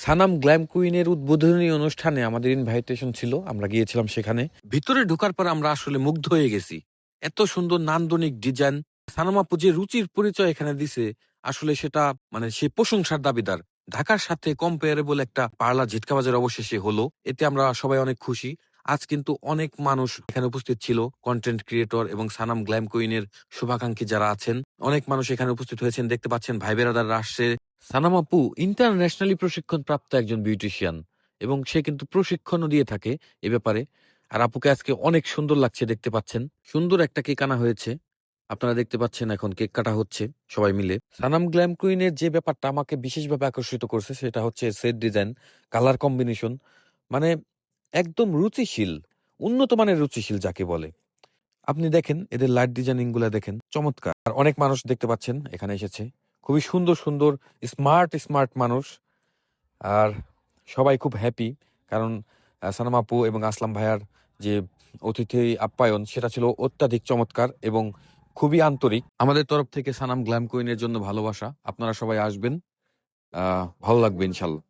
Sanam glam কুইনের উদ্বোধনী অনুষ্ঠানে আমাদের ইনভাইটেশন ছিল, আমরা গিয়েছিলাম সেখানে। ভিতরে ঢোকার পর আমরা আসলে মুগ্ধ হয়ে গেছি। এত সুন্দর নান্দনিক ডিজাইন, সানাম আপু যে রুচির পরিচয় এখানে দিছে, আসলে সেটা মানে সে প্রশংসার দাবিদার। ঢাকার সাথে কম্পেয়ারেবল একটা পার্লার ঝিটকাবাজের অবশেষে হলো, এতে আমরা সবাই অনেক খুশি। আজ কিন্তু অনেক মানুষ এখানে উপস্থিত ছিল, কন্টেন্ট ক্রিয়েটর এবং সানাম গ্ল্যাম কুইনের শুভাকাঙ্ক্ষী যারা আছেন, অনেক মানুষ এখানে উপস্থিত হয়েছেন। দেখতে পাচ্ছেন ভাই বেরাদাররা আসছে। সানাম আপু ইন্টারন্যাশনালি প্রশিক্ষণ প্রাপ্ত একজন বিউটিশিয়ান এবং সে কিন্তু প্রশিক্ষণও দিয়ে থাকে এ ব্যাপারে। আর আপুকে আজকে অনেক সুন্দর লাগছে, দেখতে পাচ্ছেন সুন্দর একটা কেক আনা হয়েছে। আপনারা দেখতে পাচ্ছেন এখন কেক কাটা হচ্ছে সবাই মিলে। সানাম গ্ল্যাম কুইনের যে ব্যাপারটা আমাকে বিশেষভাবে আকর্ষিত করছে সেটা হচ্ছে সেট ডিজাইন, কালার কম্বিনেশন, মানে একদম রুচিশীল, উন্নত মানের রুচিশীল যাকে বলে। আপনি দেখেন এদের লাইট ডিজাইনিং গুলা দেখেন, চমৎকার। আর অনেক মানুষ দেখতে পাচ্ছেন এখানে এসেছে, খুবই সুন্দর সুন্দর স্মার্ট স্মার্ট মানুষ। আর সবাই খুব হ্যাপি, কারণ সানাম আপু এবং আসলাম ভাইয়ার যে অতিথি আপ্যায়ন সেটা ছিল অত্যাধিক চমৎকার এবং খুবই আন্তরিক। আমাদের তরফ থেকে সানাম গ্ল্যাম কুইনের জন্য ভালোবাসা, আপনারা সবাই আসবেন, ভালো লাগবে ইনশাল্লাহ।